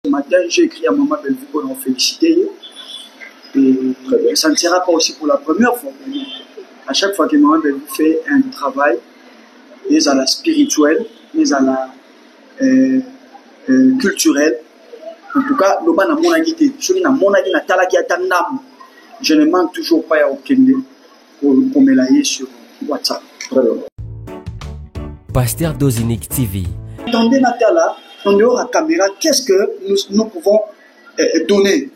Ce matin, j'ai écrit à Maman Bellevue pour l'en féliciter. Et ça ne sera pas aussi pour la première fois. Mais à chaque fois que Maman Bellevue fait un travail, mais à la spirituelle, mais à la culturelle, en tout cas, le ban a mon agité. Celui na mon agité na talaki atandam. Je ne manque toujours pas à Okende pour me lailler sur WhatsApp. Pasteur Dozinic TV. Attendez Natala, en dehors de la caméra, qu'est-ce que nous pouvons donner?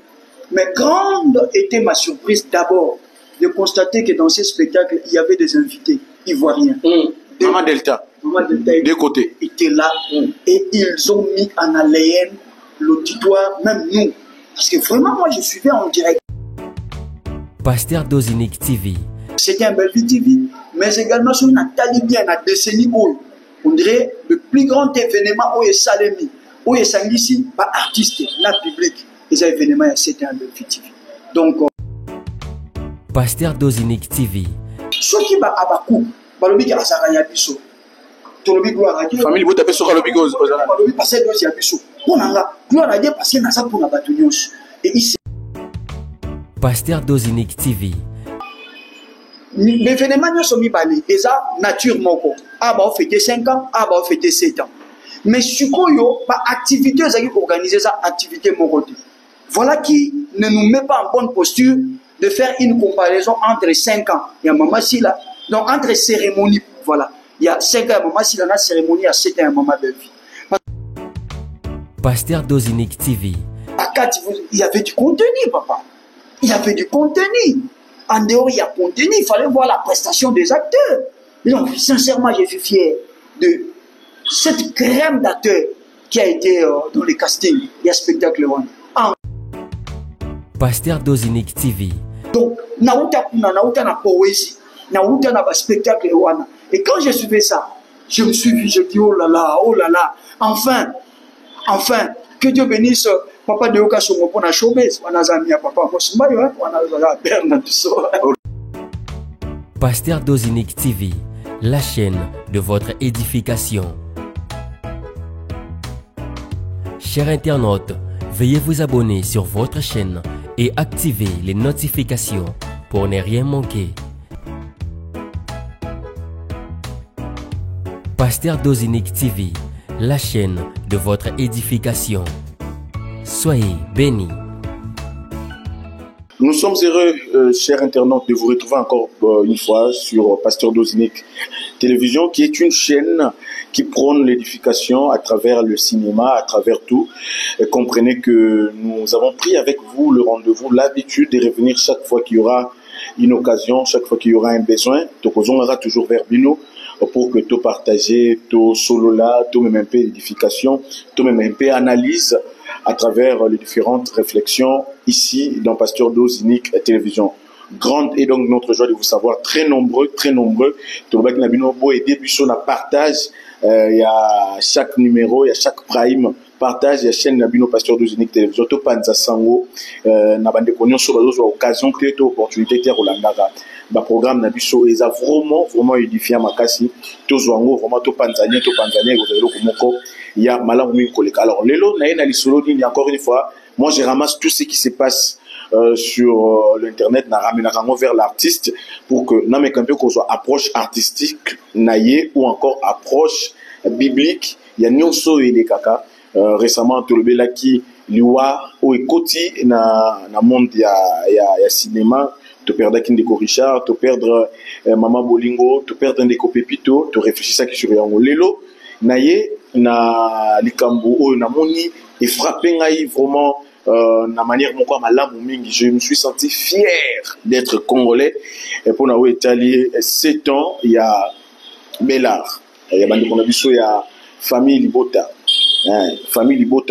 Mais grande était ma surprise d'abord de constater que dans ces spectacles, il y avait des invités ivoiriens. Maman Delta. Maman Delta Deux côtés. Était là et ils ont mis en haleine l'auditoire, même nous. Parce que vraiment, moi, je suivais en direct. Pasteur Dozinic TV. C'était un Bellevue TV, mais également sur une talibia, la décennie où on dirait le plus grand événement où est Salemi, où est Sangisi, pas artiste, la public. Les événements, c'était un Bellevue TV. Donc, Pasteur Dozinic TV. Ce qui va à Bakou, Balobi qui a sa rayabiso. Tolobi gloire à Dieu. Famille, vous tapez sur le bigoz. Balobi passé deux yabiso. Pour n'anga, gloire à Dieu parce qu'il n'a pas pour la bataillon. Et ici. Pasteur Dozinic TV. L'événement nous sommes mis et ça nature moko. Ah bah on fêtait 5 ans, ah bah on fêtait 7 ans. Mais ce qu'on pas activité organiser ça activité moko. Voilà qui ne nous met pas en bonne posture de faire une comparaison entre 5 ans. Il y a Maman Sila, donc entre cérémonies, voilà. Il y a 5 ans, Maman Sila, la cérémonie, il y a 7 ans, Maman Bellevue. Pasteur Dozinic TV. À 4, il y avait du contenu, papa. Il y avait du contenu. En dehors, il y a contenu. Il fallait voir la prestation des acteurs. Donc, sincèrement, je suis fier de cette crème d'acteurs qui a été dans les castings. Il y a spectacle one. Pasteur Dozinic TV. Donc, Naouta na poésie, Naouta na spectacle one. Et quand je suivais ça, je me suis vu, je dis oh là là, enfin, que Dieu bénisse Papa de Oka Somo pour la showbiz. On a zami à Papa Mosumbayo, on a Bernard Dusso. Pasteur Dozinic TV, la chaîne de votre édification. Chers internautes, veuillez vous abonner sur votre chaîne et activer les notifications pour ne rien manquer. Pasteur Dozinic TV, la chaîne de votre édification. Soyez bénis. Nous sommes heureux, chers internautes, de vous retrouver encore une fois sur Pasteur Dozinic Télévision, qui est une chaîne qui prône l'édification à travers le cinéma, à travers tout. Et comprenez que nous avons pris avec vous le rendez-vous, l'habitude de revenir chaque fois qu'il y aura une occasion, chaque fois qu'il y aura un besoin. Donc, on aura toujours vers Bino pour que tout partager, tout solo là, tout même un peu d'édification, tout même un peu analyse à travers les différentes réflexions ici dans Pasteur Dozinic Télévision. Grande est donc notre joie de vous savoir très nombreux. Tobak Nabinobo et début sur la partage. Il y a chaque numéro, il y a chaque prime partage, il y a chaîne Nabino Pasteur Dozinic Télévision. To Panza Sango, Nabande Konyon sur les occasions, créer opportunité de Rolandara. Le programme Nabiso est vraiment édifiant Makasi. To Zwango, vraiment to Panzania, vous avez le Komoko. Il y a Malamoumi Koleka. Alors, Lelo, Naïna Lissolo, il y a encore une fois, moi je ramasse tout ce qui se passe sur l'internet, na ramena vers l'artiste pour que na me campe qu'on soit approche artistique naïe ou encore approche biblique. Il y a nyonso et les kaka récemment tout le belaki liwa ou ekoti na monde ya cinéma. Tu perdre Kindeko Richard, tu perdre Mama Bolingo, tu perdre Ndeko Pepito, tu réfléchis à qui sur Yango Lelo naïe na likambo o na moni et frappé ngai vraiment na manière mon corps je me suis senti fier d'être congolais et pour nous étaler 7 ans il y a Bellard il y a bande qu'on a vu il y a famille Libota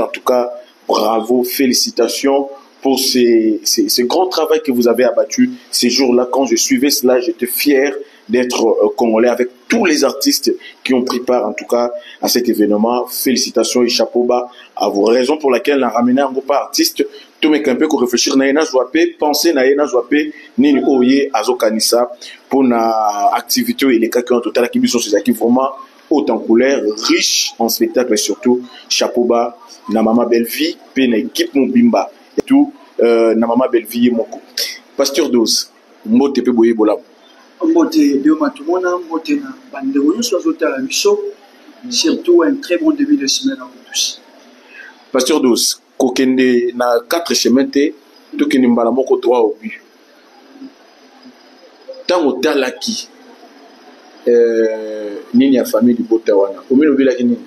en tout cas bravo, félicitations pour ce grand travail que vous avez abattu ces jours-là. Quand je suivais cela, j'étais fier d'être congolais avec tous les artistes qui ont pris part en tout cas à cet événement. Félicitations et chapeau bas à vos raisons pour laquelle on a ramené un groupe artiste. Tout mais qu'un peu qu'on réfléchir naïna joapé, penser naïna joapé, ni oye azo kanisa pour na activité et les cas qui ont total qui sont ces acquis vraiment haute en couleur, riche en spectacle et surtout chapeau bas na Mama Belle-Vie, pe na équipe Mobimba et tout na Mama Belle-Vie moko. Pasteur Dose, mbote pe boye bola. Mbote de matumona, mbote na bandero yo sozota la biso. Surtout un très bon début de semaine à vous tous. Pasteur Dose, kokende na 4 chemins te tokende mbala moko 3 au but. Tango talaki nini ya famille du bota wana omino bila kini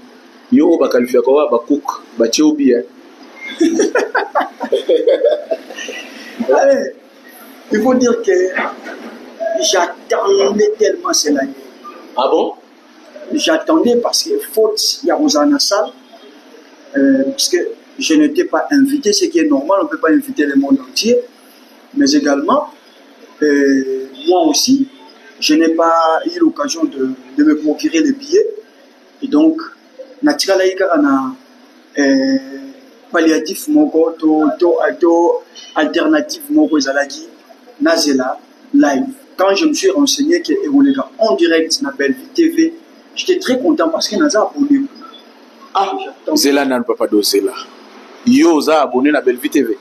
yo ba qualifier ko ba cook ba cheobi Allez, il faut dire que j'attendais tellement cela. Ah bon? J'attendais parce que faute il y a Rosanna Sall parce que je n'étais pas invité, ce qui est normal, on ne peut pas inviter le monde entier, mais également moi aussi je n'ai pas eu l'occasion de me procurer les billets. Et donc, naturellement, palliatif moko to alternative moko ezalaki nazela live. Quand je me suis renseigné que Erolega en direct na Belle-Vie TV, j'étais très content parce que naza abonné. Ah, Zela nan papa do Zela. Yo za abonné na Belle-Vie TV.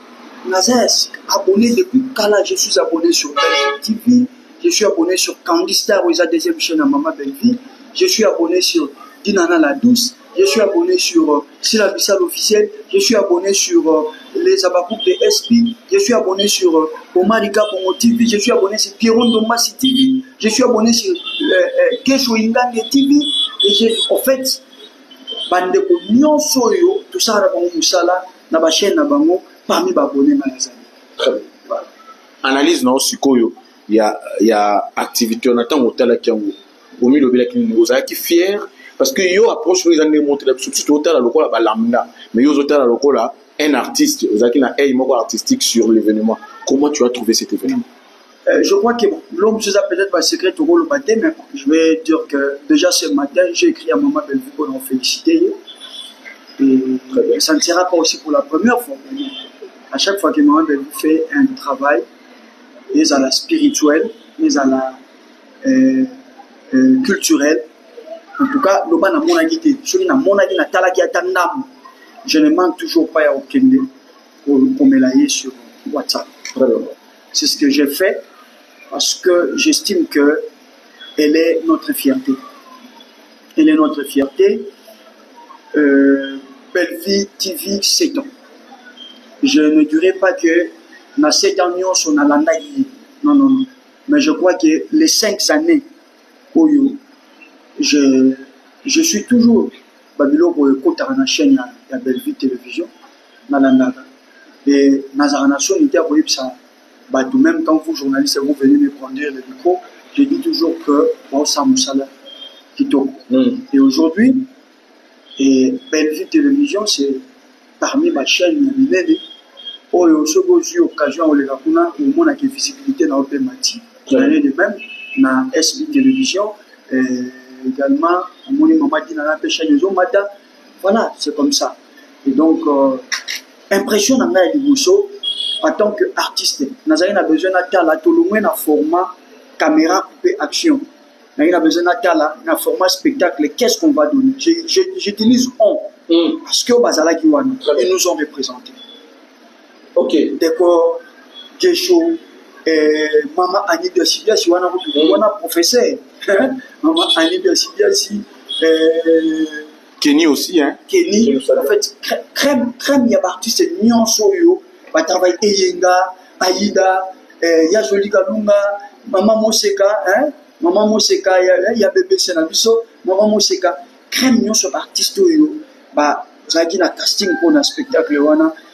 Naza abonné depuis Kala, je suis abonné sur Belle-Vie TV. Je suis abonné sur Candy Star, où il y a deuxième chaîne à Mama Belle-Vie. Je suis abonné sur Dinana la Douce. Je suis abonné sur Sila Bissal officiel. Je suis abonné sur les Abakouk de SP. Je suis abonné sur Omarika Pomo TV. Je suis abonné sur Pierron Domasi TV. Je suis abonné sur Kesho Ingange TV. Et en fait, bandeko nyonso yo tout ça na bango musala na ba chaîne na bango parmi ba abonnés na lazali. Analyse na osikoyo il y a activité on attend au tala kiango omi lobela kini ozaki fier parce que yo approche les années montrer surtout au tala lokola ba lambda mais yo tala lokola un artiste ozaki na hey moko artistique sur l'événement. Comment tu as trouvé cet événement? Je crois que l'homme je sais peut-être pas secret au rôle matin, mais je vais dire que déjà ce matin j'ai écrit à Maman Belle-Vie pour l'en féliciter et ça ne sera pas aussi pour la première fois. À chaque fois que Maman Belle-Vie fait un travail mais à la spirituelle, mais à la culturelle. En tout cas, le ban a mon agité. Celui na mon agité na talaki atandam. Je ne manque toujours pas à Okende pour me lailler sur WhatsApp. C'est ce que j'ai fait parce que j'estime que elle est notre fierté. Elle est notre fierté. Belle-Vie TV 7 ans. Je ne dirais pas que dans 7 ans, on a la non, non, non. Mais je crois que les 5 années, je suis toujours Babylone pour écouter la chaîne de Belle-Vie Télévision. Et dans la nation, même quand vous, journalistes, vous venez me prendre le micro, je dis toujours que ça Moussala qui tombe. Et aujourd'hui, Belle-Vie Télévision, c'est parmi ma chaîne. Oh, il y a aussi occasion où les gens ont une visibilité dans le mati. L'année de même, dans SB Télévision, également, on m'a dit dans la pêche des hommes, voilà, c'est comme ça. Et donc, impression dans la Liboso, en tant qu'artiste, nous avons besoin de tout le moins un format caméra coupée action. Nous avons besoin d'un format spectacle. Qu'est-ce qu'on va donner? J'utilise on, parce que Bazala Kiwana, ils nous ont représentés. Ok. D'accord, Kesho, Maman Annie de Sibiasi, on a professeur. Maman Annie de Sibiasi. Kenny aussi, hein? Kenny, en fait, crème, il y a artistes Nyonsoyo, va travailler Eyenga, Aïda, Yajoli Kalunga, Maman Moseka, hein? Maman Moseka, il y a bébé Senabiso, Maman Moseka, crème Nyonso artiste Oyo, bah, Zagi na casting pour un spectacle,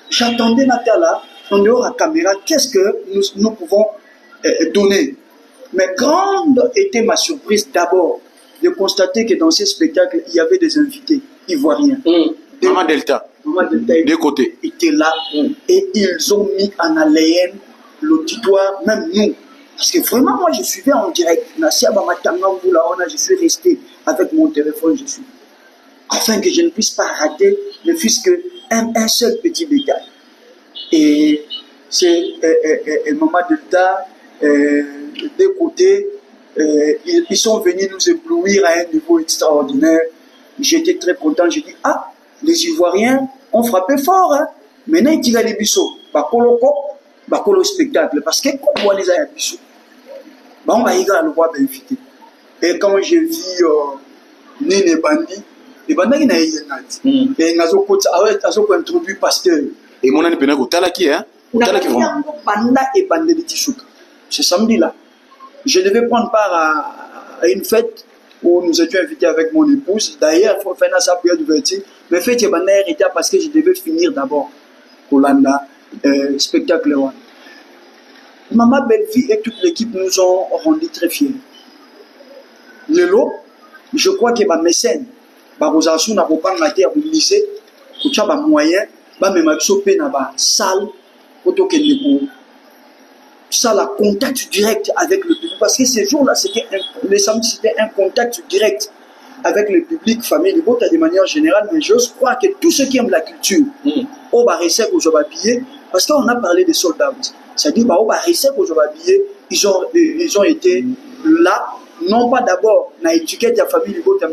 j'attendais Natala, en dehors de la caméra, qu'est-ce que nous pouvons donner? Mais grande était ma surprise d'abord de constater que dans ces spectacles, il y avait des invités ivoiriens. Maman Delta. Des côtés. Étaient là et ils ont mis en haleine l'auditoire, même nous. Parce que vraiment, moi, je suivais en direct. Je suis resté avec mon téléphone, afin que je ne puisse pas rater ne fût-ce qu'un seul petit détail. Et c'est Maman Delta, des côtés, Ils sont venus nous éblouir à un niveau extraordinaire. J'étais très content. J'ai dit, ah, les Ivoiriens ont frappé fort. Hein. Maintenant, ils tirent les bisous. Bakolo spectacle. Parce que comme on les a bisous, on va y aller le roi invité. Et quand j'ai vu Nene Bandi, les bandits n'ont pas été. Et ils ont introduit pasteur. Et mon ami Penako, Talaki, hein? Talaki vraiment. Banda et Bandé de Tissouk. Ce samedi-là, je devais prendre part à une fête où nous étions invités avec mon épouse. D'ailleurs, il faut faire sa prière d'ouverture. Mais fête et Bandé était parce que je devais finir d'abord Kolanda, spectacle. Maman Belle-Vie et toute l'équipe nous ont rendu très fiers. Lelo, je crois que ma mécène, Barosasou n'a pas de terre au lycée, pour ça, moyen, même chopé dans la salle, ça, la contact direct avec le public. Parce que ces jours-là, les samedis, c'était un contact direct avec le public, famille, les bottes de manière générale. Mais je crois que tous ceux qui aiment la culture, au Barisek, aux Obabillés, parce qu'on a parlé des soldats, c'est-à-dire au Barisek, aux Obabillés, ils ont été là, non pas d'abord dans l'étiquette de la famille, les bottes de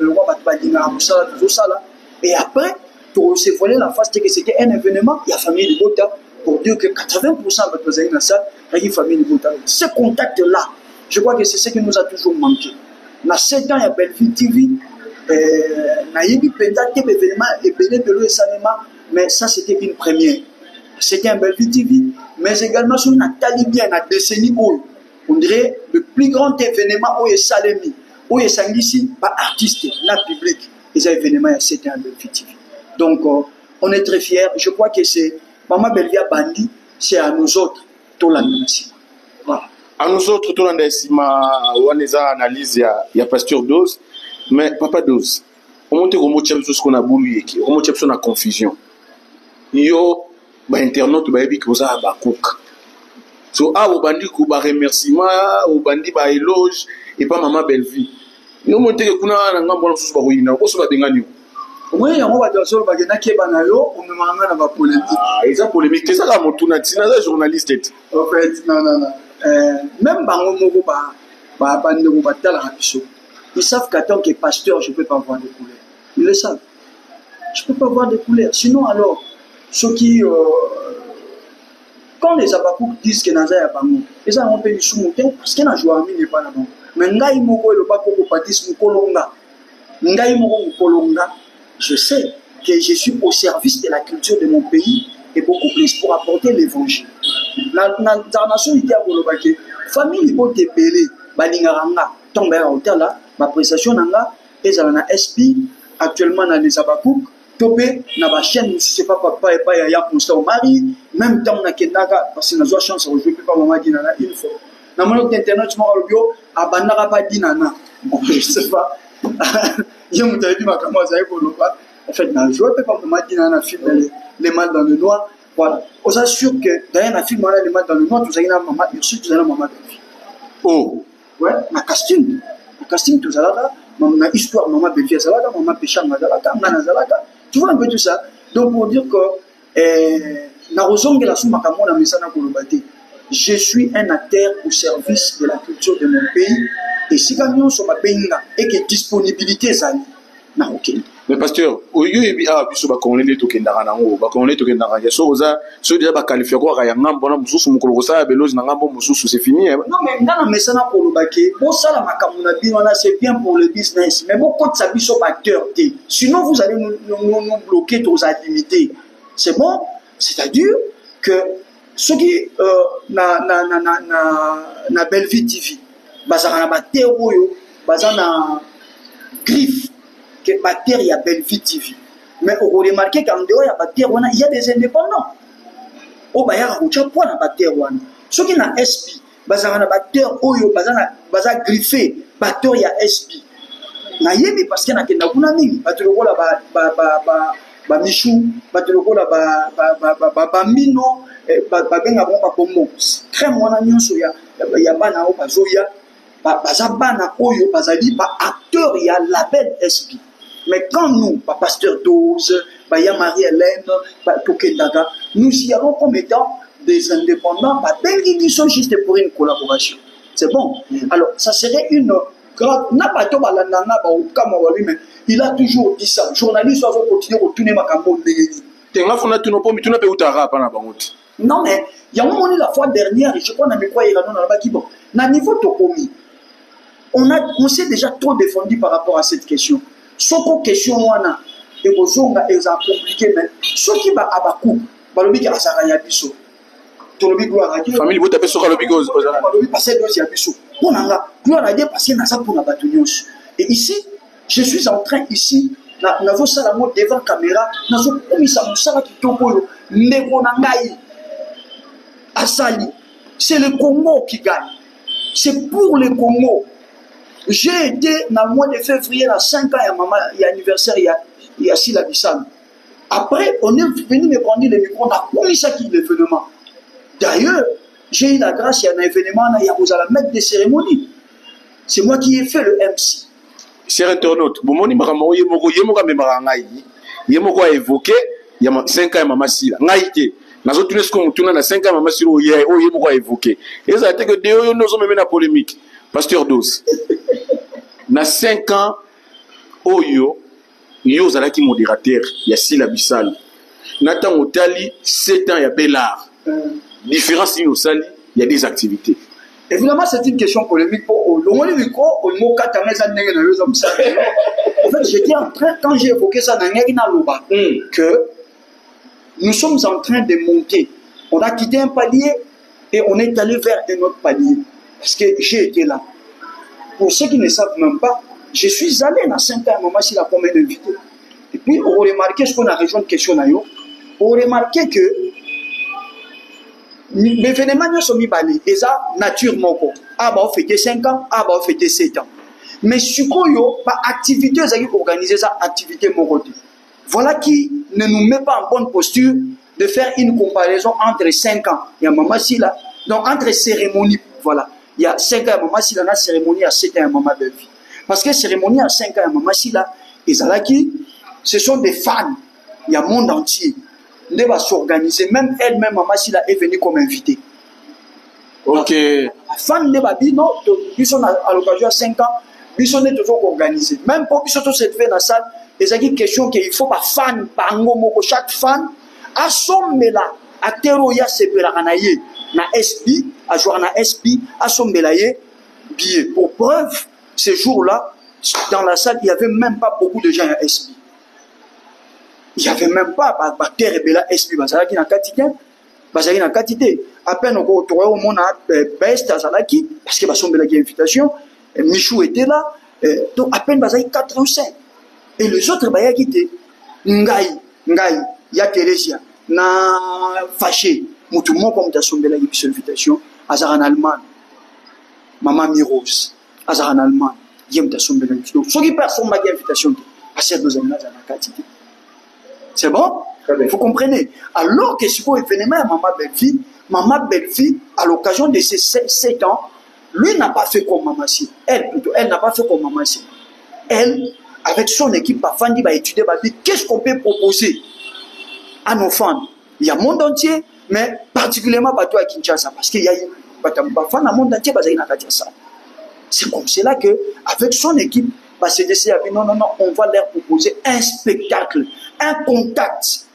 et après, pour se voiler la face, que c'était un événement, il y a famille de Bota, pour dire que 80% de nos amis dans ça, il y a famille de Bota. Ce contact-là, je crois que c'est ce qui nous a toujours manqué. Dans 7 ans, il y a Belle-Vie TV, il y a eu des événements, mais ça, c'était une première. C'était un Belle-Vie TV, mais également sur une talibien, la décennie où on dirait le plus grand événement où il y a Salemi, où il y a Sangissi, pas artiste, la public, les événements, c'était un Belle-Vie TV. Donc, on est très fiers. Je crois que c'est Maman Belle-Vie Bandi, c'est à nous autres, tout l'année. Voilà. À nous autres, tout l'année, on a des analyses, il y a Pasteur Dose, mais Papa Dose, on monte au mot de ce qu'on a voulu, on monte sur la confusion. Yo, internaute, baby, qui vous a bakouk. So, au bandi, qui va remerciement, au bandi, ba éloge, et pas Maman Belle-Vie. Yo, monte que kuna na ngamba na susu ba ruina, ko so ba bengani. Oui, on va dire sur le bagage qui est banalo, on me m'a dans la polémique. Ah, ils ont polémique. C'est ça la montuna, c'est un journaliste. En fait, non. Même Bango Mogo, ils savent qu'en tant que pasteur, je ne peux pas voir de couleurs. Ils le savent. Je ne peux pas voir de couleurs. Sinon, alors, ceux qui. Quand les Abakouk disent que Naza est Bango, ils ont un peu du sous-monté parce que n'a joué à n'est pas là-bas. Mais Ngaï Mogo et le Bako Patis Mukolonga. Ngaï Mogo Mukolonga. Je sais que je suis au service de la culture de mon pays et beaucoup plus pour apporter l'évangile. Dans la nation, il y a des familles qui ont été belées, Balingaranga, tombent à hôtel là, ma prestation nanga, et ça na SP, actuellement dans les Abakouk, topé, na ba chaîne, je sais pas papa et pas yaya constat au mari, même temps na kenaka, parce que na zoa chance de jouer plus pas maman dinana une fois. Dans mon autre internet, je m'en bio, abanara pas dinana. Bon, je sais pas. Il y a un peu de en fait, je ne peux pas me dire dans un film les mains dans le noir. Voilà. On s'assure que dans un film, les mains dans le noir, vous avez une maman, ensuite vous avez une maman de vie. Oh! Ouais, ma casting. Ma casting, tout ça là, ma histoire, maman de vie, ça là, maman péchant, tu vois un peu tout ça. Donc, pour dire que, je suis un acteur au service de la culture de mon pays. Et si nous sommes à Benga et que disponibilité est na ok. Mais pasteur, au lieu de dire que nous sommes les tokens d'Aranango, les tokens d'Arango, ceux qui ont qualifié quoi, il y a un bon moussous, mon colossa, belos, n'a pas bon moussous, c'est fini. Non, mais dans le message pour le baquet, bon, ça, la macamonabi, c'est bien pour le business, mais bon, quand ça biso acteur, sinon vous allez nous bloquer tous à limiter. C'est bon, c'est-à-dire que ceux qui na Belle-Vie TV, bazana batero yo, bazana griffe que batère il y a Belle-Vie TV. Mais on remarque qu'en dehors il y a batère il y a des indépendants. Au bayar on tient point na batère wana. Ceux qui na SP, bazana batère oyo bazana griffé, batteur il y a SP. Na yemi parce qu'il y a kenda kuna mingi, batero ko la ba michou, batero ko la ba mino, ba benga bon ba pombo. Crème wana nyonso ya bana o bazoya. Bazabana oyo bazali ba acteur ya label SP. Mais quand nous, Pasteur Dose, Marie-Hélène, Tokendaga, nous y allons comme étant des indépendants, ils sont juste pour une collaboration. C'est bon. Alors, ça serait une grave. Mais il a toujours dit ça. Journaliste doit continuer à tourner ma campagne. Non, mais il y a un moment la fois dernière, je crois que na niveau Tokomi, on s'est déjà trop défendu par rapport à cette question. Soko question wana et bozonga eza compliqué mais ce qui va abaku balobi ka asaka ya biso. Tolobi gloire à Dieu. Famille botape soka lobi gozo. Balobi passer dosi ya biso. Ponanga gloire à Dieu parce que na ça pour na batu nyonso. Et ici, je suis en train ici na vo sala mo devant caméra, na zo komisa musala kitoko ndeko na ngai. Asali, c'est le Congo qui gagne. C'est pour le Congo. J'ai été dans le mois de février, à 5 ans, il y a anniversaire, il y a Sila Bissam. Après, on est venu me prendre le micro, on a commis ça qui est l'événement. D'ailleurs, j'ai eu la grâce, il y a un événement, il y a la maître des cérémonies. C'est moi qui ai fait le MC. Cher internaute, il y a évoqué, il y a 5 ans, Maman Sila. Nazo tunesko tuna na 5 ans mama silo ye o yemo ko évoquer et ça a été que de nous sommes même na polémique pasteur Dos na 5 ans oyo yo zalaki modérateur ya Sila Bissal na tant otali 7 ans ya Bellard différence ni osali il y a des activités. Évidemment, c'est une question polémique pour le micro au mot katameza nenge na yo za musala. En fait, j'étais en train quand j'ai évoqué ça na ngaki na loba que nous sommes en train de monter. On a quitté un palier et on est allé vers un autre palier. Parce que j'ai été là. Pour ceux qui ne savent même pas, je suis allé dans 5 ans, maman, s'il a combien d'invités. Et puis, on remarqué ce qu'on a rejoint de question, on remarqué que l'événement sont mis balé. Et ça, nature, mon corps. Ah, bah, on fêtait 5 ans, ah, bah, on fêtait 7 ans. Mais ce qu'on y a, activité, vous organisez ça, activité, mon côté. Voilà qui ne nous met pas en bonne posture de faire une comparaison entre 5 ans. Il y a Maman Sila, donc entre cérémonies, voilà. Il y a 5 ans, Maman Sila, la cérémonie à 7 ans, Maman Belfi. Parce que cérémonie à 5 ans, Maman Sila, et Zalaki, ce sont des fans. Il y a le monde entier. On va s'organiser. Même elle-même, Maman Sila, est venue comme invitée. Ok. La fan de Babi, non, ils sont à l'occasion à 5 ans, ils sont toujours organisés. Même pour qu'ils soient tous fait dans la salle, il y a une question qu'il faut pas fan, par chaque fan, à sommer là, à teroya sepelakanaye, na SB, à jouer na SB, à sommer là, billet. Pour preuve, ce jour-là, dans la salle, il n'y avait même pas beaucoup de gens à SB. Il n'y avait même pas, à terre et bela SB, parce qu'il y a une quantité. À peine on retrouve au monde à Best, à Zalaki, parce que sommer là, il y a une invitation, Michou était là, donc à peine, il y a 4 ou 5. Et les autres, bah, y a quitté. Ngai, ya Teresia, na fâché. Moutoumon, comme t'as sombé la invitation, Azar en Allemagne. Maman Miros, Azar en Allemagne. Yem t'as sombé la invitation. Ceux qui personne m'a invitation, à cette deux années, c'est bon? Vous comprenez? Alors que si vous événement, Maman Belfi, à l'occasion de ces 7 ans, lui n'a pas fait comme Maman Si. Elle, plutôt, elle n'a pas fait comme Maman Si. Elle, avec son équipe, Bafandi va étudier, qu'est-ce qu'on peut proposer à nos fans. Il y a le monde entier, mais particulièrement à Kinshasa, parce qu'il y a des fans dans le monde entier, c'est comme cela qu'avec son équipe, CDC a dit non, on va leur proposer un spectacle, un contact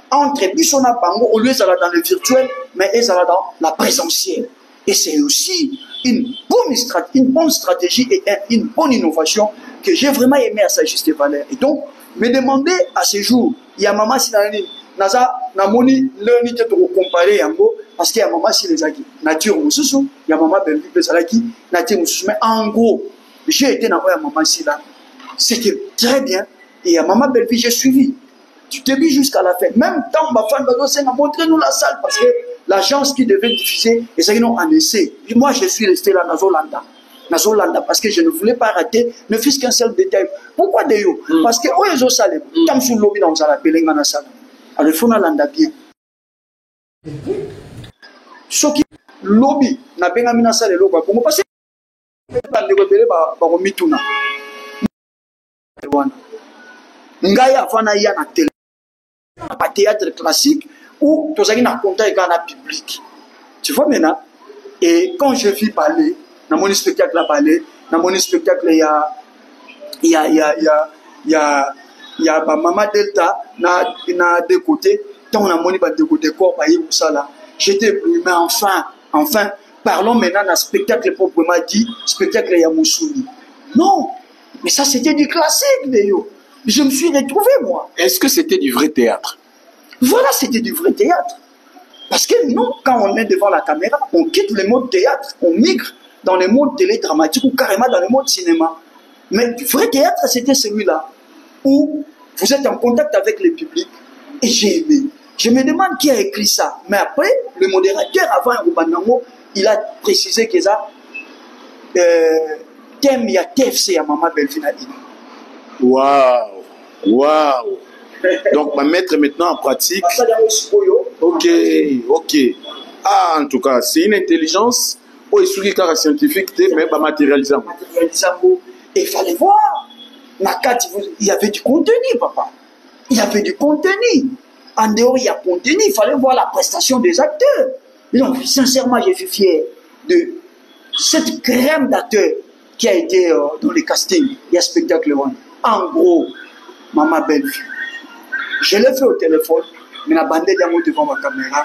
entre Bissona Bango, au lieu d'aller dans le virtuel, mais ils allaient dans la présentielle. Et c'est aussi une bonne stratégie et une bonne innovation que j'ai vraiment aimé à sa juste valeur. Et donc, me demander à ce jour, il y a Maman Sinani, Naza, Namoni, l'unité de comparer Yango, parce qu'il y a Maman Sinezaki, Nature Moussousou, il y a Maman Belvi Pesalaki, Nature Moussousou. Mais en gros, j'ai été dans Maman Sina. C'était très bien. Et à Maman Belvi, j'ai suivi. Du début jusqu'à la fin. Même tant ma femme a montré nous la salle, parce que l'agence qui devait diffuser, et ça, ils ont en essai. Et moi, je suis resté là, Nazolanda, parce que je ne voulais pas rater, ne fût-ce qu'un seul détail. Pourquoi d'ailleurs? Parce que, oh, ils ont salé. Tant sous le lobby, dans la pelling, dans la salle. Alors, il faut l'anda bien. Ce qui, lobby, n'a pas mis dans la salle, le lobby, pour parce que, Ngaya fana ya na télé, pas théâtre classique ou tu as un contact avec un public. Tu vois maintenant? Et quand je vis parler, dans mon spectacle à ballet, dans mon spectacle il y a Maman Delta na deux côtés, tant on a moni ba deux côtés corps ba tout ça là. J'étais ébloui, mais enfin, parlons maintenant d'un spectacle proprement dit, spectacle Yamoussouli. Non, mais ça c'était du classique, Léo. Je me suis retrouvé, moi. Est-ce que c'était du vrai théâtre? Voilà, c'était du vrai théâtre. Parce que nous, quand on est devant la caméra, on quitte le mode théâtre, on migre dans le mode télédramatique ou carrément dans le mode cinéma. Mais du vrai théâtre, c'était celui-là, où vous êtes en contact avec le public, et j'ai aimé. Je me demande qui a écrit ça. Mais après, le modérateur, avant Rubanango, il a précisé que ça, thème, il y a TFC à Maman Belfina. Waouh. Donc, ma mettre maintenant en pratique. Ok. Ah, en tout cas, c'est une intelligence. Oh, il scientifique, mais pas matérialisé. Et il fallait voir. Il y avait du contenu, papa. Il y avait du contenu. En dehors, il y a contenu. Il fallait voir la prestation des acteurs. Donc, sincèrement, je suis fier de cette crème d'acteurs qui a été dans les castings. Il y a spectacle one. En gros, Maman Belle-Fille. Je l'ai fait au téléphone, mais la bande d'amour devant ma caméra.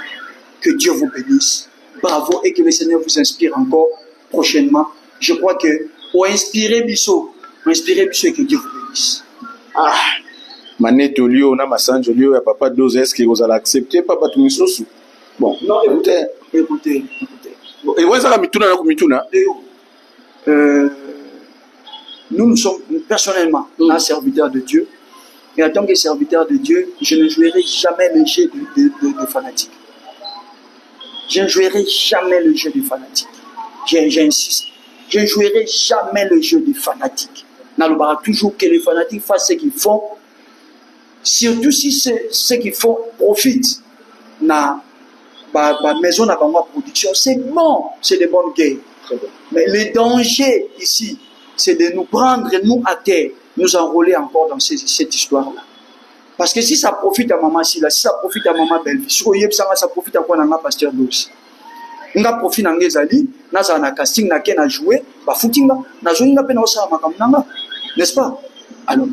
Que Dieu vous bénisse. Bravo et que le Seigneur vous inspire encore prochainement. Je crois que pour inspirer Bissot et que Dieu vous bénisse. Ah, Manette au lieu, on a ma sange au lieu, il n'y a pas de dose, est-ce que vous allez accepter, papa tout sous. Bon, non, écoutez. Et vous avez nous sommes personnellement un serviteur de Dieu. Et en tant que serviteur de Dieu, je ne jouerai jamais le jeu de fanatique. Je ne jouerai jamais le jeu du fanatique. J'insiste. Je ne jouerai jamais le jeu du fanatique. N'allons toujours que les fanatiques fassent ce qu'ils font. Surtout si ce qu'ils font profite. Na maison n'a pas de production. C'est bon. C'est de bonnes guerres. Mais le danger ici, c'est de nous prendre, nous à terre, nous enrôler encore dans cette histoire-là. Parce que si ça profite à Maman Silla, si ça profite à Maman Belle-Vie, ça profite à quoi dans Pasteur Dos. On a profité dans les alliés, on a casting, on a joué, on a footing, on a joué, on a joué, n'est-ce pas? Alors,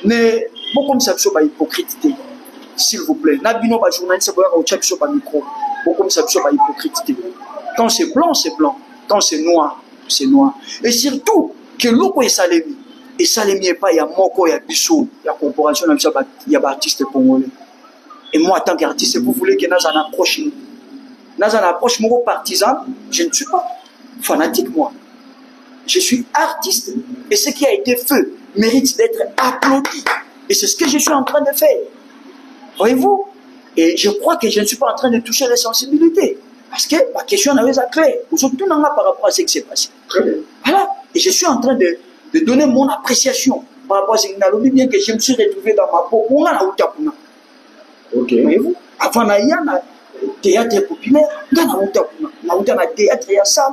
mais bon comme ça, c'est hypocrite, s'il vous plaît. N'abîmons pas journaliste, on check sur le micro. Bon comme ça, c'est hypocrite. Quand c'est blanc, c'est blanc. Quand c'est noir, c'est noir. Et surtout, que l'eau est salémi. Et salémi pas, il y a Moko, il y a Bissot, il y a corporation, il y a artistes congolais. Et moi, en tant qu'artiste, vous voulez que nous en approche. Nous en approche, mon partisan, je ne suis pas fanatique, moi. Je suis artiste. Et ce qui a été fait mérite d'être applaudi. Et c'est ce que je suis en train de faire. Voyez-vous? Et je crois que je ne suis pas en train de toucher les sensibilités. Parce que ma question n'avait pas clair. Tout n'a pas par rapport à ce qui s'est passé. Voilà. Et je suis en train de donner mon appréciation par rapport à ce qui n'a bien que je me suis retrouvé dans ma peau. On a la Outapuna. Ok. Voyez-vous? Avant, il y a un théâtre populaire. Dans la Outapuna. Il y a un théâtre, il y a ça.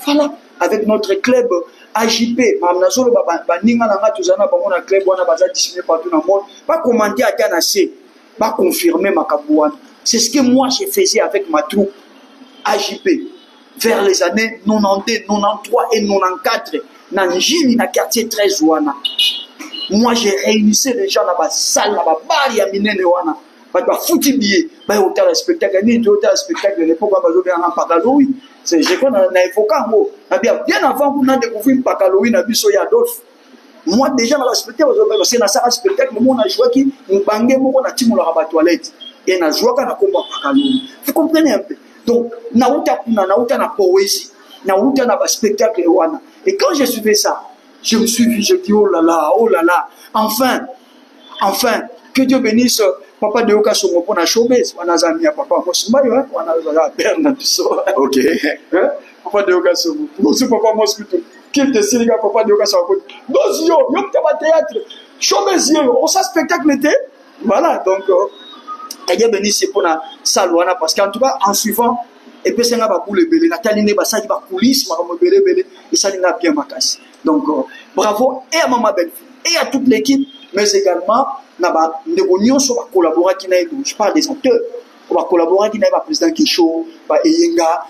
Voilà. Avec notre club AJP, pas commenter à Tanasé, pas confirmer ma cabouane. C'est ce que moi je faisais avec ma troupe AJP vers les années 92, 93 et 94. Dans le quartier 13 ouana. Moi j'ai réunissé les gens dans la salle, dans la barre, à Minene ouana. Bah foutu billet, bah hôtel spectacle, ni hôtel spectacle de l'époque, bah je vais en Pagaloui. C'est je connais un avocat moi. Bien avant qu'on a découvert Pagaloui, na biso ya Adolphe. Moi déjà dans le spectacle, parce que dans ce spectacle, moi on a joué qui nous bangé, moi on a timé la rabat toilette et on a joué quand on a combat Pagaloui. Vous comprenez un peu. Donc na poésie, na spectacle ouana. Et quand j'ai suivi ça, je me suis vu, je dis oh là là, enfin, que Dieu bénisse papa de Oka Somo pour la showbiz. On a zami à papa Mosumbayo, on a Bernard Bissot. Ok. Papa de Oka Somo. Nous sommes papa Mosquito. Qui te sait papa de Oka Somo. Dos yo, yo pas théâtre. Showbiz yo, on ça spectacle était. Voilà, donc que Dieu bénisse pour la salle parce qu'en tout cas en suivant et puis c'est là pour le belé, la taline ba ça qui va coulisses, ma belé et ça n'a bien ma casse. Donc bravo et à Maman Belle-Fille et à toute l'équipe, mais également nous sommes collaborer qui je parle des acteurs, on va collaborer qui n'a pas président Kisho, ba Eyenga,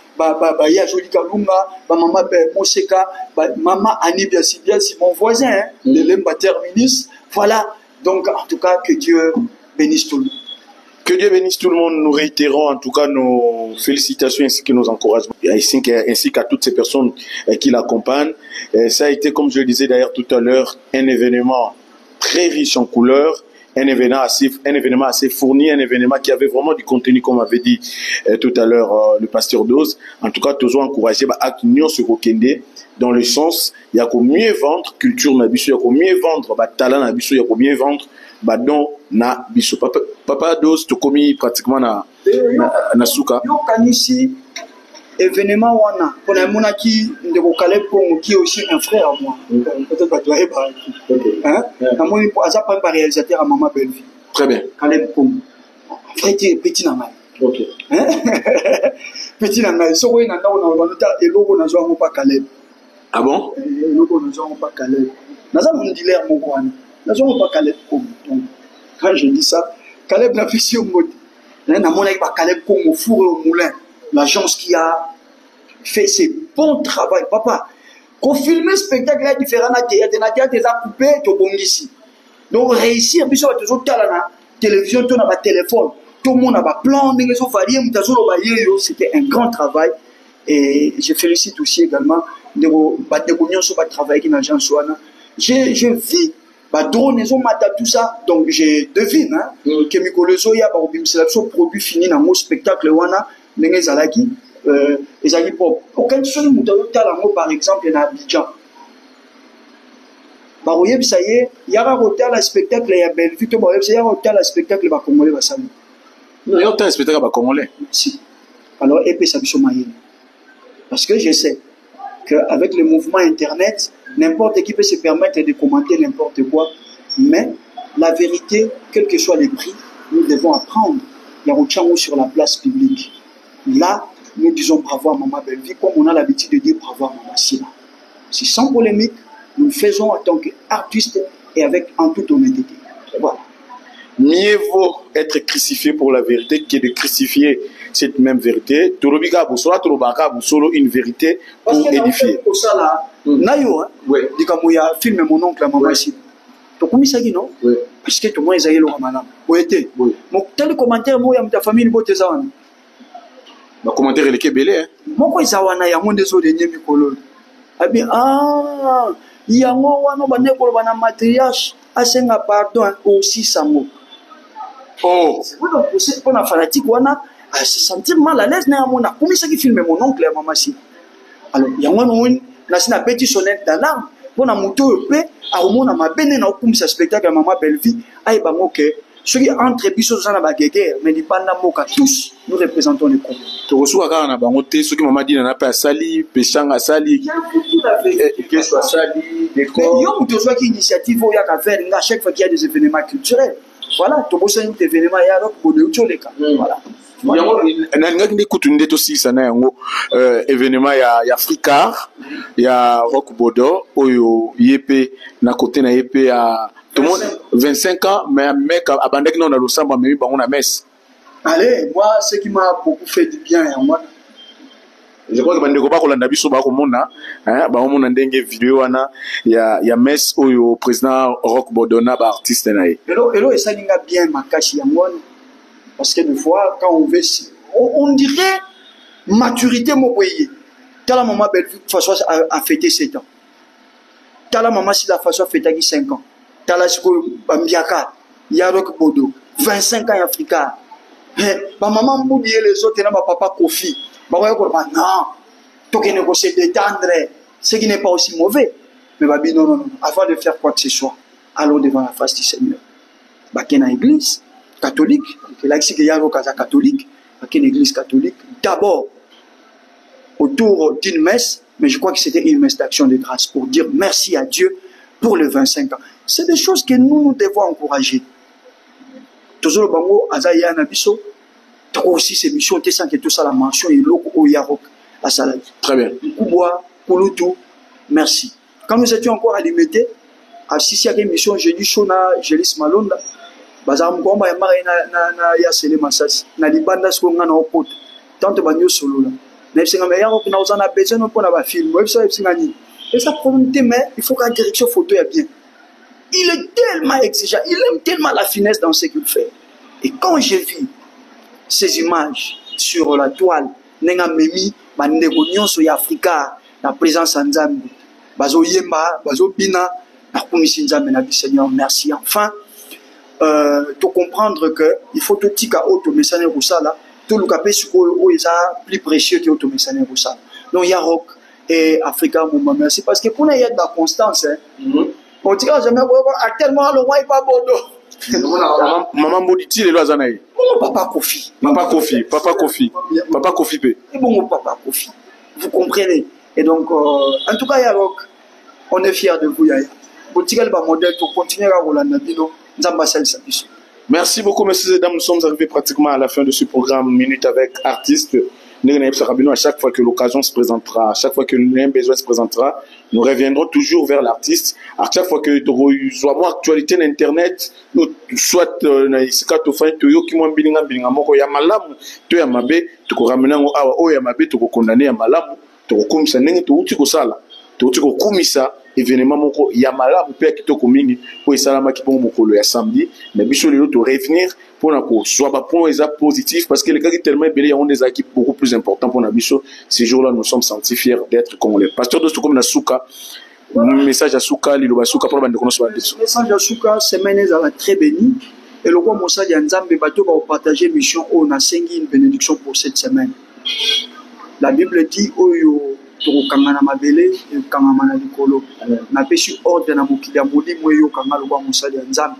ya Joli Kalunga, maman Moseka, maman Annie Biasi, mon voisin, hein, de l'Emba Terminus. Voilà. Donc, en tout cas, que Dieu bénisse tout le monde. Que Dieu bénisse tout le monde. Nous réitérons en tout cas nos félicitations ainsi que nos encouragements, ainsi qu'à toutes ces personnes qui l'accompagnent. Ça a été, comme je le disais d'ailleurs tout à l'heure, un événement très riche en couleurs, un événement assez fourni, un événement qui avait vraiment du contenu, comme avait dit tout à l'heure le pasteur Dose. En tout cas, toujours encouragé à l'union sur Okende, dans le sens, il y a qu'au mieux vendre culture na biso, il y a qu'au mieux vendre talent na biso, il y a qu'au mieux vendre don na biso. Papa Dose, tu commis pratiquement na souka. Yo kanisi événement wana pour la monaki de Caleb Congo qui est aussi un frère à moi. Peut-être pas toi hein. Na moi pour ça pas un réalisateur à maman Belvi. Très bien. Caleb Congo. Frère petit na mai. OK. Hein? Petit na mai. So oui na on nota et logo na zo pas Caleb. Ah bon? Le logo na zo pas Caleb. Na ça mon dealer mon quoi. Na zo pas Caleb Congo. Donc quand je dis ça, Caleb n'a fait sur mode. Na mon avec pas Caleb Congo fourré au moulin. L'agence qui a fait ce bon travail, papa. Qu'on filme le spectacle là différent, il y a des coupé, tu bon ici. Donc réussir, puis ça va toujours la télévision, tu as un téléphone, tout le monde a un plan, c'était un grand travail. Et je félicite aussi également de travail qui n'a jamais soigné. Je vis, drone, tout ça, donc je devine que Mikolo ya c'est le produit fini dans mon spectacle wana. Ezali pop. Aucun chose par exemple na Abidjan. Baroyeb ça y est, il y a un hôtel spectacle ya Bellevue, to baroyeb ça y a un hôtel spectacle ba congolais ba sami. Non, il y a un spectacle ba congolais. Si. Alors épée ça biso mayene. Parce que je sais que avec le mouvement internet, n'importe qui peut se permettre de commenter n'importe quoi, mais la vérité, quel que soit les prix, nous devons apprendre. Il y a un chango sur la place publique. Là, nous disons bravo à Maman Belvi, comme on a l'habitude de dire bravo à Maman Sina. C'est sans polémique, nous le faisons en tant qu'artiste et avec en toute honnêteté. Voilà. Mieux vaut être crucifié pour la vérité que de crucifier cette même vérité. Solo une vérité pour édifier. Parce que ça là, nayo, oui. Dikamuya filme mon oncle à Maman Sina. Tu connais ça non? Oui. Parce que tout le monde est allé au Ramadan. Oui. Mon tel commentaire, moi, il y a ta famille, il y a le commentaire est belé, hein? Moi, il y a un des autres qui sont il y a un matriarche, a pardon aussi ça. Oh! C'est pour la fanatique, se sentir mal à l'aise, comment ça qui filme mon oncle et maman si. Alors, il y a un petit sonnette d'alarme pour la moto, à au monde à ma benne, comme ça spectacle à maman Belvi, à Ibamoke. Ceux qui entrent puis sont dans la guerre, mais ils parlent d'Amoka. Tous, nous représentons le Congo. Tu reçois quand on a bangoté, ceux qui m'ont dit qu'on n'a pas sali, péchant à sali, que soit sali, des corps. Il y a une initiative où il y a faire à chaque fois qu'il y a des événements culturels. Voilà, tu vois, un événement, il y a un autre de voilà. Événement il y a Fricard, il y a Rock Bodo, Oyo Yépé, na côté na Yépé à tout le monde 25 ans, mais un mec à Bandek non a le sang, mais on a messe. Allez, moi ce qui m'a beaucoup fait du bien, moi. Je crois que Bandeko pas qu'on l'a vu sur Baromona, hein, Baromona ndenge vidéo ana, il y a messe Oyo président Rock Bodo na ba artiste na ye. Hello et ça linga bien ma cache ya moi. Parce que des fois, quand on veut, on dirait maturité, mon pays. T'as la maman Bellevue, de façon à fêter 7 ans. T'as la maman, si la façon à fêter 5 ans. T'as la Mbiaka, Yarok Bodo, 25 ans Africa. Ma maman m'a dit les autres, et ma papa Kofi. Ma maman m'a dit non, tout qui négocier détendre, ce qui n'est pas aussi mauvais. Mais ma dit non, avant de faire quoi que ce soit, allons devant la face du Seigneur. Bah, qu'il y a une église catholique, là ici qu'il y a un catholique, une église catholique, d'abord autour d'une messe, mais je crois que c'était une messe d'action de grâce pour dire merci à Dieu pour les 25 ans. C'est des choses que nous devons encourager. Toujours le bango, Azaya Nabiso, aussi ces missions, tu sens que tout ça la mention est loco au Yarok à Saladi. Très bien. Kouboua, Kouloutou, merci. Quand nous étions encore à Limité, à Sissi, une mission, j'ai dit Shona, j'ai dit Smalonda. Bazar mkomba ya mara na ya sele masasi na libanda sko ngana opota tanto banyo solo la Mais c'est comme on a besoin pour avoir film. Et ça problème, mais il faut que la direction photo est bien. Il est tellement exigeant, il aime tellement la finesse dans ce qu'il fait. Et quand j'ai vu ces images sur la toile, nenga memi, bandeko nyonso ya Afrika, la présence en Nzambe, bazo yemba, bazo bina, na kumisi Nzambe na Seigneur, merci. Enfin, tu comprendre que il faut tout tika auto messane roussala, tout le capé sur o isa plus précieux que auto messane roussala. Donc il y a rock et Africa moment merci parce que pour nous il y a de la constance hein. On dit jamais actuellement le roi est pas Bordeaux. Maman Boditi les lois zanaï. Papa Kofi. Papa Kofi, Papa Kofi. Papa Kofi P. Et bon Papa Kofi. Vous comprenez. Et donc en tout cas il y a rock. On est fiers de vous Yaya. Botigal ba modèle pour continuer à rouler na bino. Nzamba sel sabiso. Merci beaucoup, messieurs et dames. Nous sommes arrivés pratiquement à la fin de ce programme Minute avec artistes. À chaque fois que l'occasion se présentera, à chaque fois que un besoin se présentera, nous reviendrons toujours vers l'artiste. À chaque fois que tu soit moi actualité d'internet, soit na isika to fa to yo ki mo bilinga moko ya malamu, to ya mabe, to ko ramena ngo awa o ya mabe to ko condamner ya malamu, to ko komisa ndenge to uti ko sala, to uti ko komisa événement moko ya malamu pe kitoko mingi po esalama ki bongo mokolo ya samedi mais biso lelo to revenir pour na ko soit ba point eza positif parce que les cas qui tellement belé y a des équipes beaucoup plus important pour na biso ces jours-là nous sommes sentis fiers d'être congolais. Pasteur de comme na Souka message à Souka lilo ba Souka pour bande kono so biso message à Souka semaine ezala très béni et le roi Moussa ya Nzambe bato ba partager mission on a sengi une bénédiction pour cette semaine. La Bible dit oyo tokokanga na mabele ekokanga na likolo napesi ordre na mokili ya molimo eyokanga lokwa mosali ya Nzambe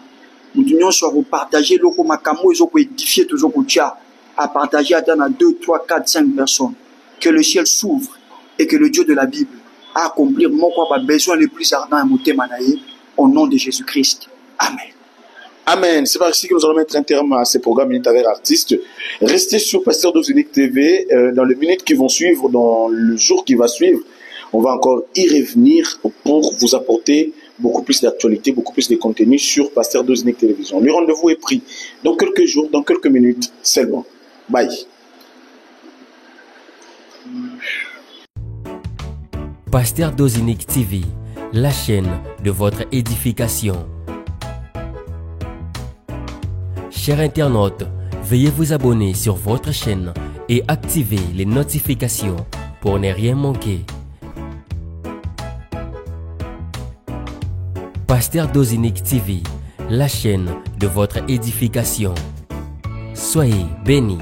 mutu nyonso akopartage eloko makambo ezokoédifie tozokotia à partager ata na 2, 3, 4, 5 personnes que le ciel s'ouvre et que le Dieu de la Bible a accomplir moko ba besoin les plus ardents ya motema na ye au nom de Jésus-Christ. Amen. Amen. C'est par ici que nous allons mettre un terme à ces programmes Minute avec artistes. Restez sur Pasteur Dozinic TV. Dans les minutes qui vont suivre, dans le jour qui va suivre, on va encore y revenir pour vous apporter beaucoup plus d'actualité, beaucoup plus de contenu sur Pasteur Dozinic Télévision. Le rendez-vous est pris dans quelques jours, dans quelques minutes seulement. Bye. Pasteur Dozinic TV, la chaîne de votre édification. Chers internautes, veuillez vous abonner sur votre chaîne et activer les notifications pour ne rien manquer. Pasteur Dozinic TV, la chaîne de votre édification. Soyez bénis.